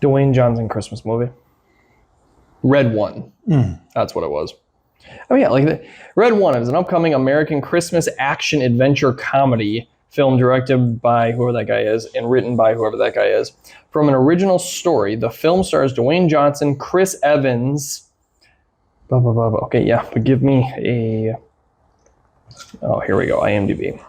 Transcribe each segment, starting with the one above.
Dwayne Johnson Christmas movie. Red One. That's what it was. Oh yeah, Red One is an upcoming American Christmas action adventure comedy film directed by whoever that guy is and written by whoever that guy is. From an original story, the film stars Dwayne Johnson, Chris Evans. Blah, blah, blah, blah. Okay, yeah, but give me a... Oh, here we go, IMDb.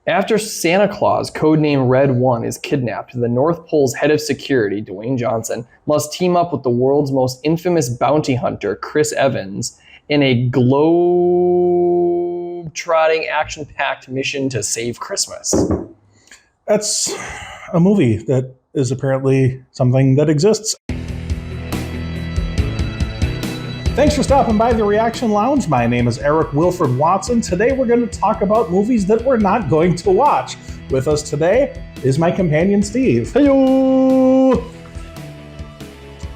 After Santa Claus, codenamed Red One, is kidnapped, the North Pole's head of security, Dwayne Johnson, must team up with the world's most infamous bounty hunter, Chris Evans, in a globe-trotting, action-packed mission to save Christmas. That's a movie that is apparently something that exists. Thanks for stopping by the Reaction Lounge. My name is Eric Wilfred Watson. Today we're going to talk about movies that we're not going to watch. With us today is my companion, Steve. Heyo!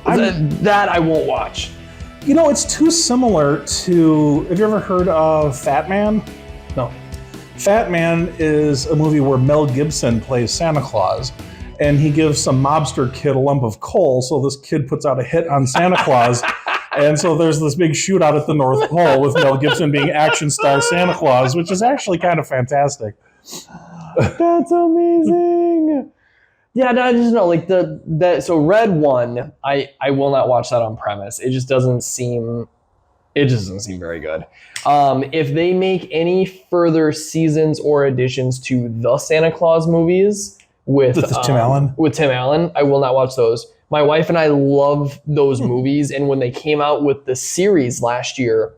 That I won't watch. You know, it's too similar to... Have you ever heard of Fat Man? No. Fat Man is a movie where Mel Gibson plays Santa Claus, and he gives some mobster kid a lump of coal, so this kid puts out a hit on Santa Claus. And so there's this big shootout at the North Pole with Mel Gibson being action star Santa Claus, which is actually kind of fantastic. That's amazing. Yeah, no, I just know so Red One, I will not watch that on premise. It just doesn't seem very good. If they make any further seasons or additions to the Santa Claus movies with Tim Allen, I will not watch those. My wife and I love those movies, and when they came out with the series last year,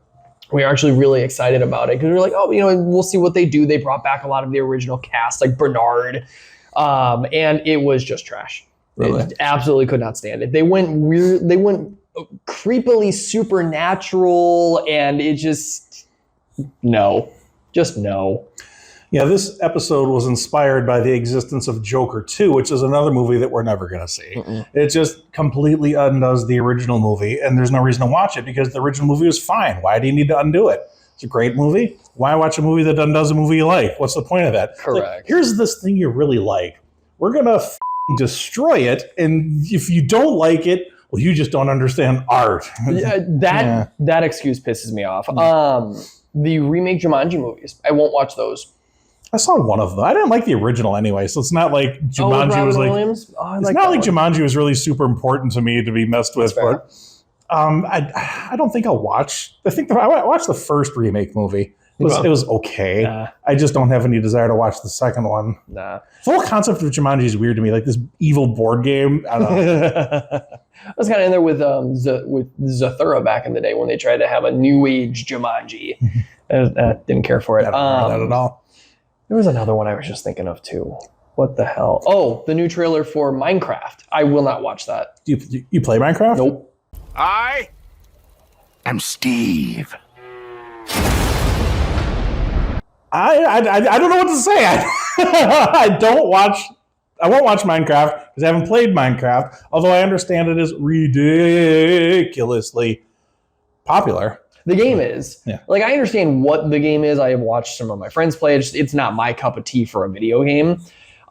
we were actually really excited about it because we were like, oh, we'll see what they do. They brought back a lot of the original cast, like Bernard, and it was just trash. Really? It absolutely could not stand it. They went weird. They went creepily supernatural, and it just no. Yeah, this episode was inspired by the existence of Joker 2, which is another movie that we're never going to see. Mm-mm. It just completely undoes the original movie, and there's no reason to watch it because the original movie was fine. Why do you need to undo it? It's a great movie. Why watch a movie that undoes a movie you like? What's the point of that? Correct. Here's this thing you really like. We're going to destroy it, and if you don't like it, well, you just don't understand art. That excuse pisses me off. The remake Jumanji movies, I won't watch those. I saw one of them. I didn't like the original anyway, so it's not like Jumanji was like. Williams? Oh, it's not like Jumanji was really super important to me to be messed with. But I don't think I'll watch. I watched the first remake movie. It was okay. Nah. I just don't have any desire to watch the second one. Nah. The whole concept of Jumanji is weird to me. Like this evil board game. I don't know. I was kind of in there with Zathura back in the day when they tried to have a new age Jumanji. I didn't care for it. I don't know that at all. There was another one I was just thinking of too. What the hell? Oh, the new trailer for Minecraft. I will not watch that. You play Minecraft? Nope. I am Steve. I don't know what to say. I won't watch Minecraft because I haven't played Minecraft, although I understand it is ridiculously popular. The game is. Yeah. Like, I understand what the game is. I have watched some of my friends play it. It's not my cup of tea for a video game.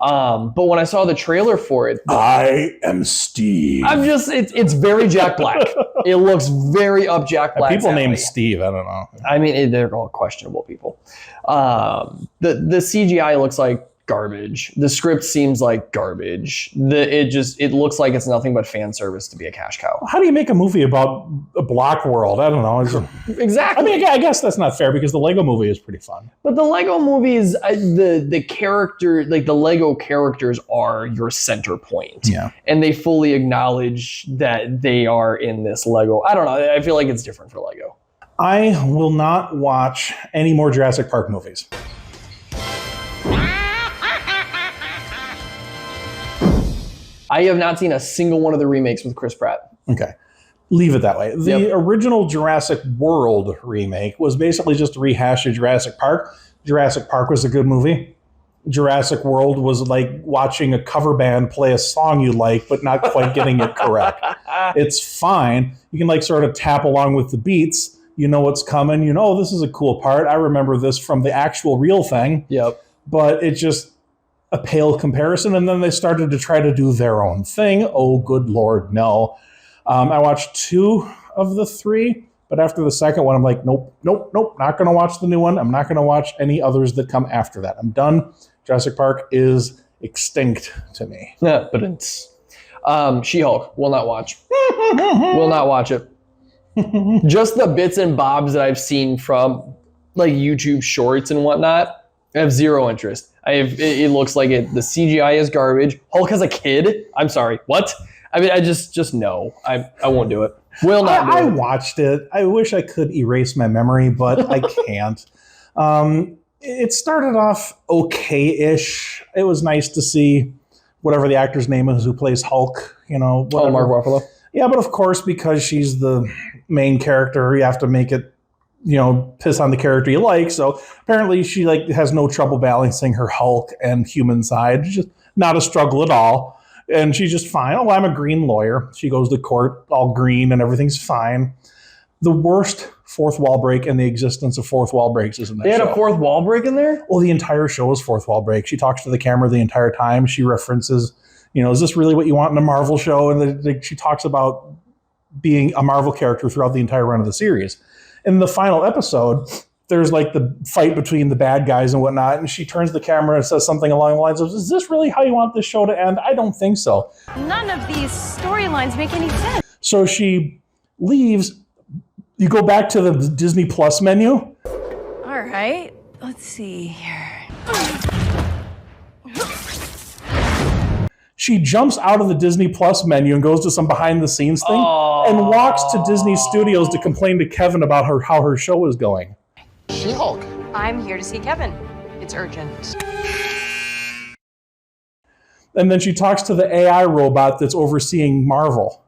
But when I saw the trailer for it... I am Steve. It's very Jack Black. It looks very up Jack Black's people alley. named Steve, I don't know. I mean, they're all questionable people. The CGI looks like garbage. The script seems like garbage. It looks like it's nothing but fan service to be a cash cow. How do you make a movie about a block world? I don't know. Exactly. I mean, I guess that's not fair because the Lego movie is pretty fun. But the Lego movies, the character, like the Lego characters are your center point. Yeah. And they fully acknowledge that they are in this Lego. I don't know. I feel like it's different for Lego. I will not watch any more Jurassic Park movies. I have not seen a single one of the remakes with Chris Pratt. Okay. Leave it that way. The original Jurassic World remake was basically just a rehash of Jurassic Park. Jurassic Park was a good movie. Jurassic World was like watching a cover band play a song you like, but not quite getting it correct. It's fine. You can like sort of tap along with the beats. You know what's coming. You know, this is a cool part. I remember this from the actual real thing. Yep. But it just... a pale comparison, and then they started to try to do their own thing. Oh, good Lord, no. I watched 2 of the 3, but after the second one, I'm like, nope, not going to watch the new one. I'm not going to watch any others that come after that. I'm done. Jurassic Park is extinct to me. Yeah, but it's She-Hulk. Will not watch. Will not watch it. Just the bits and bobs that I've seen from like YouTube shorts and whatnot, I have zero interest. It looks like the CGI is garbage. Hulk as a kid? I'm sorry, what? I mean, I just no. I won't do it. Will not do it. I watched it. I wish I could erase my memory, but I can't. It started off okay-ish. It was nice to see whatever the actor's name is who plays Hulk, whatever. Oh, Mark Ruffalo. Yeah, but of course, because she's the main character, you have to make it, piss on the character you like. So apparently she has no trouble balancing her Hulk and human side. Just not a struggle at all. And she's just fine. Oh, I'm a green lawyer. She goes to court all green and everything's fine. The worst fourth wall break in the existence of fourth wall breaks is in that show. They had a fourth wall break in there? Well, the entire show is fourth wall break. She talks to the camera the entire time. She references, is this really what you want in a Marvel show? And she talks about being a Marvel character throughout the entire run of the series. In the final episode, there's the fight between the bad guys and whatnot, and she turns the camera and says something along the lines of, is this really how you want this show to end? I don't think so. None of these storylines make any sense. So she leaves. You go back to the Disney Plus menu. All right, let's see here. She jumps out of the Disney Plus menu and goes to some behind the scenes thing and walks to Disney Studios to complain to Kevin about how her show is going. She-Hulk. I'm here to see Kevin. It's urgent. And then she talks to the AI robot that's overseeing Marvel.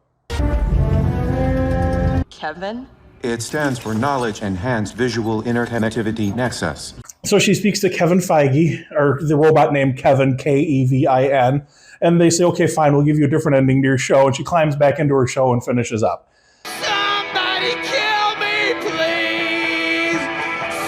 Kevin? It stands for Knowledge Enhanced Visual Interconnectivity Nexus. So she speaks to Kevin Feige, or the robot named Kevin, Kevin, and they say, okay, fine, we'll give you a different ending to your show. And she climbs back into her show and finishes up. Somebody kill me, please!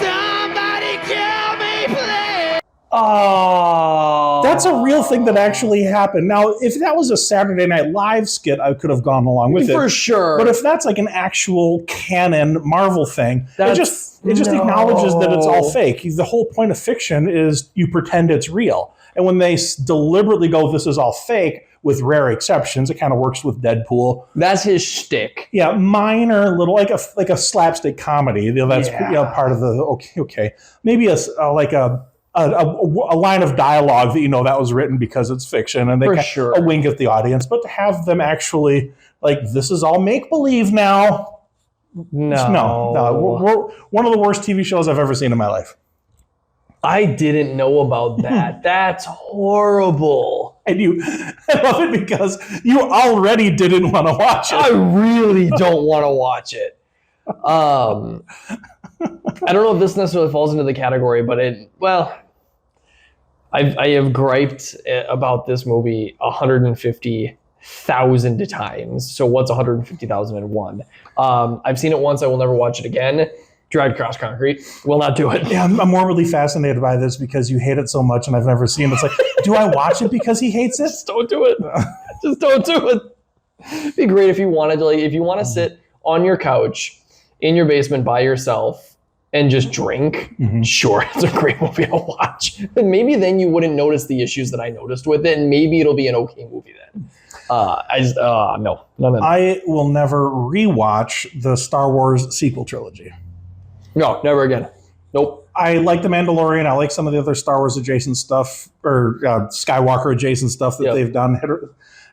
Somebody kill me, please! Oh. That's a real thing that actually happened. Now, if that was a Saturday Night Live skit, I could have gone along with it. For sure. But if that's an actual canon Marvel thing, it just acknowledges that it's all fake. The whole point of fiction is you pretend it's real. And when they deliberately go, this is all fake, with rare exceptions, it kind of works with Deadpool. That's his shtick. Yeah, minor little, like a slapstick comedy. That's part of the okay. Maybe a line of dialogue that that was written because it's fiction, and they a wink at the audience. But to have them actually this is all make believe now. No. We're one of the worst TV shows I've ever seen in my life. I didn't know about that. That's horrible. And I love it because you already didn't want to watch it. I really don't want to watch it. I don't know if this necessarily falls into the category, but I have griped about this movie 150,000 times. So what's 150,001? I've seen it once. I will never watch it again. Drive Cross Concrete. Will not do it. Yeah, I'm morbidly fascinated by this because you hate it so much and I've never seen it. It's do I watch it because he hates it? Just don't do it. Just don't do it. It'd be great if you wanted to, if you want to sit on your couch in your basement by yourself and just drink. Mm-hmm. Sure, it's a great movie to watch. But maybe then you wouldn't notice the issues that I noticed with it, and maybe it'll be an okay movie then. No. I will never rewatch the Star Wars Sequel Trilogy. No, never again. Nope. I like The Mandalorian. I like some of the other Star Wars adjacent stuff, or Skywalker adjacent stuff that they've done. I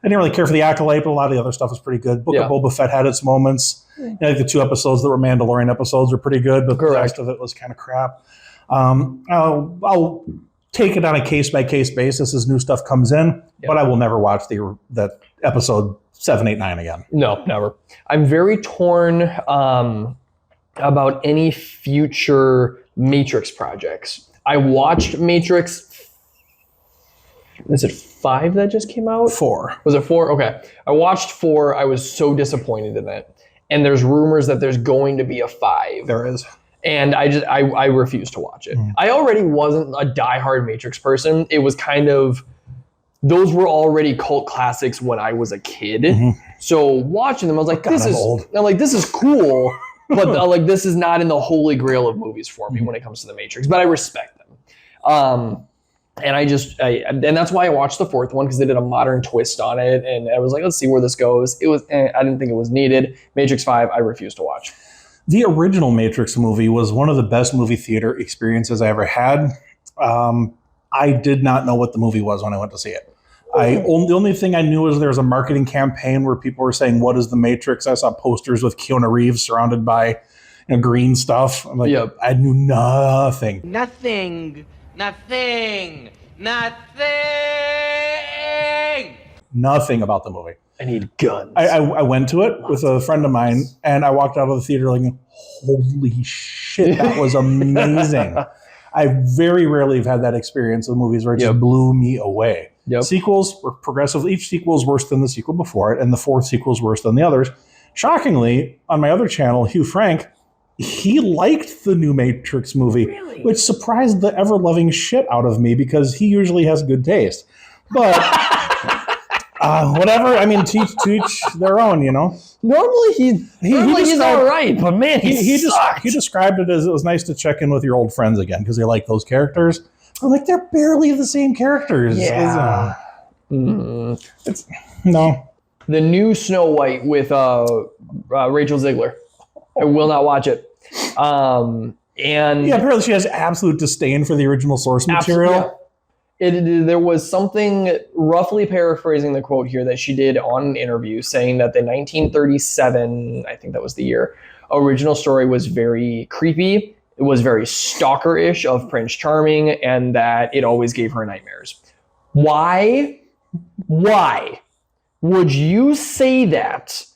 didn't really care for the Acolyte, but a lot of the other stuff was pretty good. Book of Boba Fett had its moments. I think the 2 episodes that were Mandalorian episodes were pretty good, but the rest of it was kind of crap. I'll take it on a case-by-case basis as new stuff comes in, but I will never watch that episode 7, 8, 9 again. No, never. I'm very torn about any future Matrix projects. I watched Matrix. Is it 5 that just came out? 4. Was it 4? Okay. I watched 4. I was so disappointed in it. And there's rumors that there's going to be a 5. There is. And I refused to watch it. I already wasn't a diehard Matrix person. It was kind of, those were already cult classics when I was a kid. So watching them, I was like, this is cool, but like this is not in the holy grail of movies for me when it comes to the Matrix. But I respect them. And and that's why I watched the fourth one, because they did a modern twist on it, and I was like, let's see where this goes. I didn't think it was needed. Matrix 5, I refused to watch. The original Matrix movie was one of the best movie theater experiences I ever had. I did not know what the movie was when I went to see it. The only thing I knew was there was a marketing campaign where people were saying, "What is the Matrix?" I saw posters with Keanu Reeves surrounded by green stuff. I'm like, I knew nothing. Nothing About the movie. I need guns. I went to it with a friend of mine, and I walked out of the theater like, holy shit, that was amazing. I very rarely have had that experience with movies where it just blew me away. Sequels were progressive. Each sequel is worse than the sequel before it, and the fourth sequel is worse than the others. Shockingly, on my other channel, Hugh Frank, he liked the new Matrix movie, which surprised the ever-loving shit out of me because he usually has good taste. But whatever. I mean, teach their own, Normally he's all right, but man, he described it as it was nice to check in with your old friends again because they like those characters. I'm like, they're barely the same characters. Yeah. It's no. The new Snow White with Rachel Ziegler. I will not watch it. And apparently she has absolute disdain for the original source material. There was something, roughly paraphrasing the quote here, that she did on an interview saying that the 1937, I think that was the year, original story was very creepy. It was very stalker-ish of Prince Charming, and that it always gave her nightmares. Why would you say that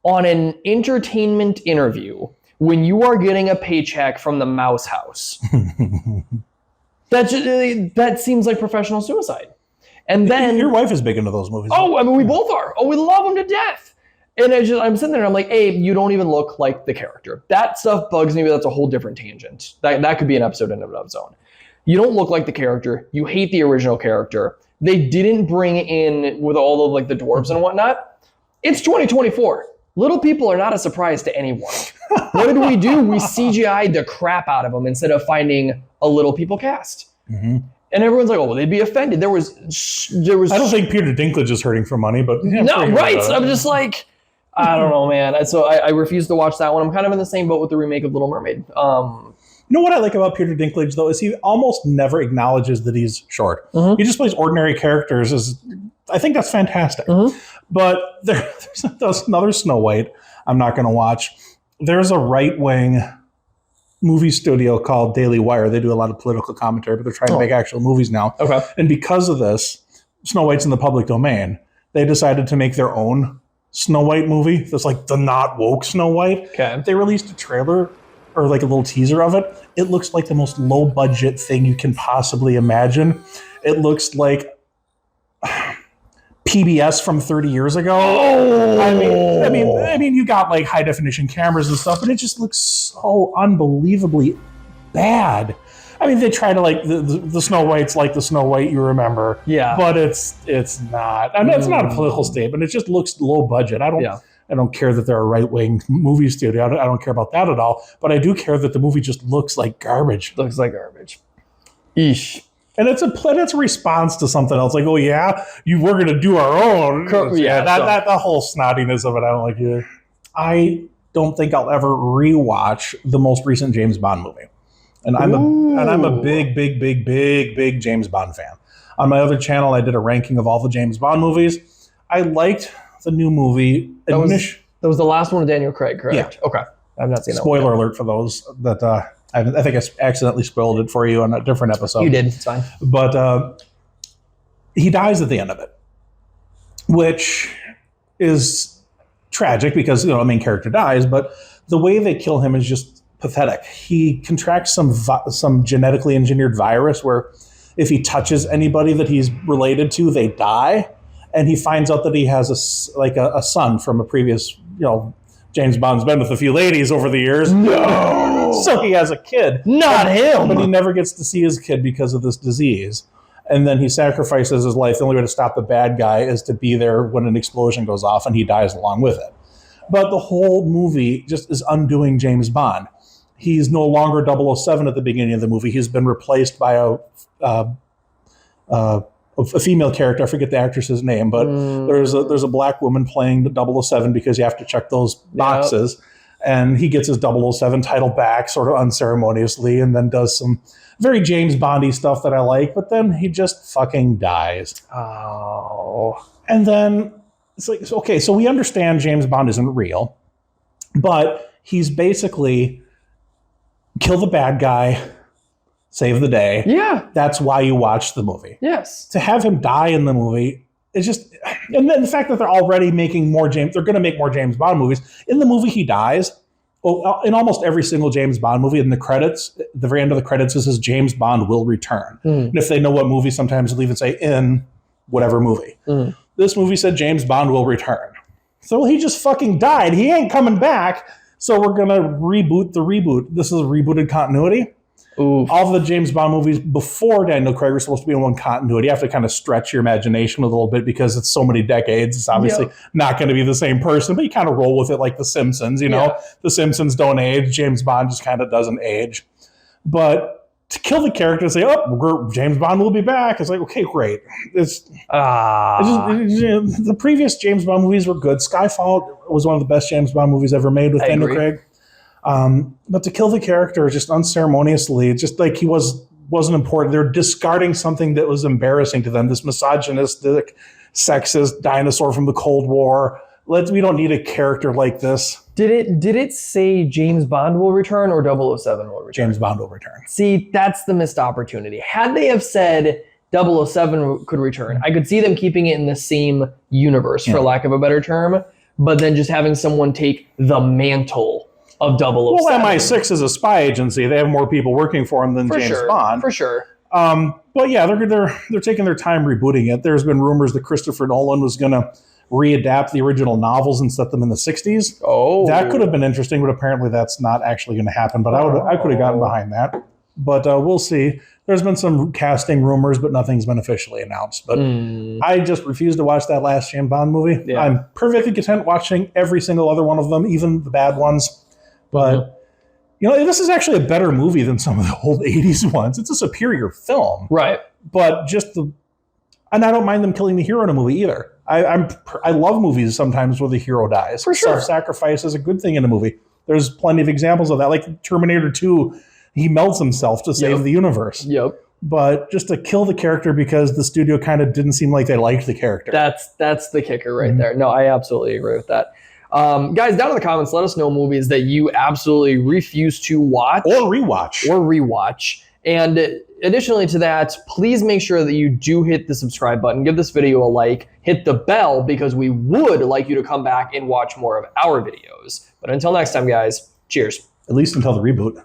on an entertainment interview when you are getting a paycheck from the Mouse House? That seems like professional suicide. And then your wife is big into those movies. Oh, I mean, we both are. Oh, we love them to death. And I'm sitting there and I'm like, Abe, you don't even look like the character. That stuff bugs me, but that's a whole different tangent. That could be an episode in and of its own. You don't look like the character. You hate the original character. They didn't bring in with all of like the dwarves and whatnot. It's 2024. Little people are not a surprise to anyone. What did we do? We CGI'd the crap out of them instead of finding a little people cast. And everyone's like, oh, well, they'd be offended. There was. I don't think Peter Dinklage is hurting for money, but no, right? I'm just like, I don't know, man. So I refuse to watch that one. I'm kind of in the same boat with the remake of Little Mermaid. You know what I like about Peter Dinklage, though, is he almost never acknowledges that he's short. He just plays ordinary characters. I think that's fantastic. But there's another Snow White I'm not going to watch. There's a right-wing movie studio called Daily Wire. They do a lot of political commentary, but they're trying to make actual movies now. Okay. And because of this, Snow White's in the public domain. They decided to make their own Snow White movie. That's like the not woke Snow White. Okay. They released a trailer or like a little teaser of it. It looks like the most low budget thing you can possibly imagine. It looks like PBS from 30 years ago. I mean, you got like high definition cameras and stuff, but it just looks so unbelievably bad. I mean, they try to like the Snow White's like the Snow White you remember. Yeah. But it's not. I mean, it's not a political statement. It just looks low budget. I don't care that they're a right-wing movie studio. I don't care about that at all. But I do care that the movie just looks like garbage. Looks like garbage. Eesh. And it's a response to something else. Like, oh yeah, we're going to do our own. That whole snottiness of it, I don't like either. I don't think I'll ever rewatch the most recent James Bond movie. And I'm a big James Bond fan. On my other channel, I did a ranking of all the James Bond movies. I liked the new movie. That was the last one with Daniel Craig, correct? Yeah. Okay. I've not seen that. Spoiler alert for those that I think I accidentally spoiled it for you on a different episode. You did. It's fine. But he dies at the end of it, which is tragic because the main character dies. But the way they kill him is just pathetic. He contracts some genetically engineered virus where if he touches anybody that he's related to, they die. And he finds out that he has a son from a previous, James Bond's been with a few ladies over the years. No. So he has a kid. Not him. But he never gets to see his kid because of this disease. And then he sacrifices his life. The only way to stop the bad guy is to be there when an explosion goes off, and he dies along with it. But the whole movie just is undoing James Bond. He's no longer 007 at the beginning of the movie. He's been replaced by a female character. I forget the actress's name, but there's a black woman playing the 007 because you have to check those boxes. Yep. And he gets his 007 title back sort of unceremoniously, and then does some very James Bondy stuff that I like, but then he just fucking dies. Oh. And then it's like, okay, so we understand James Bond isn't real, but he's basically kill the bad guy, save the day. Yeah. That's why you watch the movie. Yes. To have him die in the movie, it's just, and then the fact that they're already making more they're going to make more James Bond movies. In the movie, he dies. Well, in almost every single James Bond movie, in the credits, the very end of the credits, it says James Bond will return. And if they know what movie, sometimes they'll even say in whatever movie. This movie said James Bond will return. So he just fucking died. He ain't coming back. So we're going to reboot the reboot. This is a rebooted continuity. Oof. All of the James Bond movies before Daniel Craig were supposed to be in one continuity. You have to kind of stretch your imagination a little bit because it's so many decades. It's obviously not going to be the same person, but you kind of roll with it like The Simpsons. You know, The Simpsons don't age. James Bond just kind of doesn't age. But to kill the character and say, James Bond will be back. It's like, okay, great. The previous James Bond movies were good. Skyfall was one of the best James Bond movies ever made with Daniel Craig. But to kill the character just unceremoniously, just like he wasn't important. They're discarding something that was embarrassing to them. This misogynistic, sexist dinosaur from the Cold War. We don't need a character like this. Did it say James Bond will return or 007 will return? James Bond will return. See, that's the missed opportunity. Had they have said 007 could return, I could see them keeping it in the same universe, for lack of a better term, but then just having someone take the mantle of 007. Well, MI6 is a spy agency. They have more people working for them than James Bond. For sure. But yeah, they're taking their time rebooting it. There's been rumors that Christopher Nolan was going to readapt the original novels and set them in the 60s. Oh. That could have been interesting, but apparently that's not actually going to happen. But I could have gotten behind that. But we'll see. There's been some casting rumors, but nothing's been officially announced. But I just refuse to watch that last James Bond movie. Yeah. I'm perfectly content watching every single other one of them, even the bad ones. But, you know, this is actually a better movie than some of the old 80s ones. It's a superior film. Right. But and I don't mind them killing the hero in a movie either. I love movies sometimes where the hero dies. For sure. Self-sacrifice is a good thing in a movie. There's plenty of examples of that. Like Terminator 2, he melts himself to save the universe. Yep. But just to kill the character because the studio kind of didn't seem like they liked the character. That's the kicker right there. No, I absolutely agree with that. Guys, down in the comments, let us know movies that you absolutely refuse to watch. Or rewatch. And additionally to that, please make sure that you do hit the subscribe button, give this video a like, hit the bell, because we would like you to come back and watch more of our videos. But until next time, guys, cheers. At least until the reboot.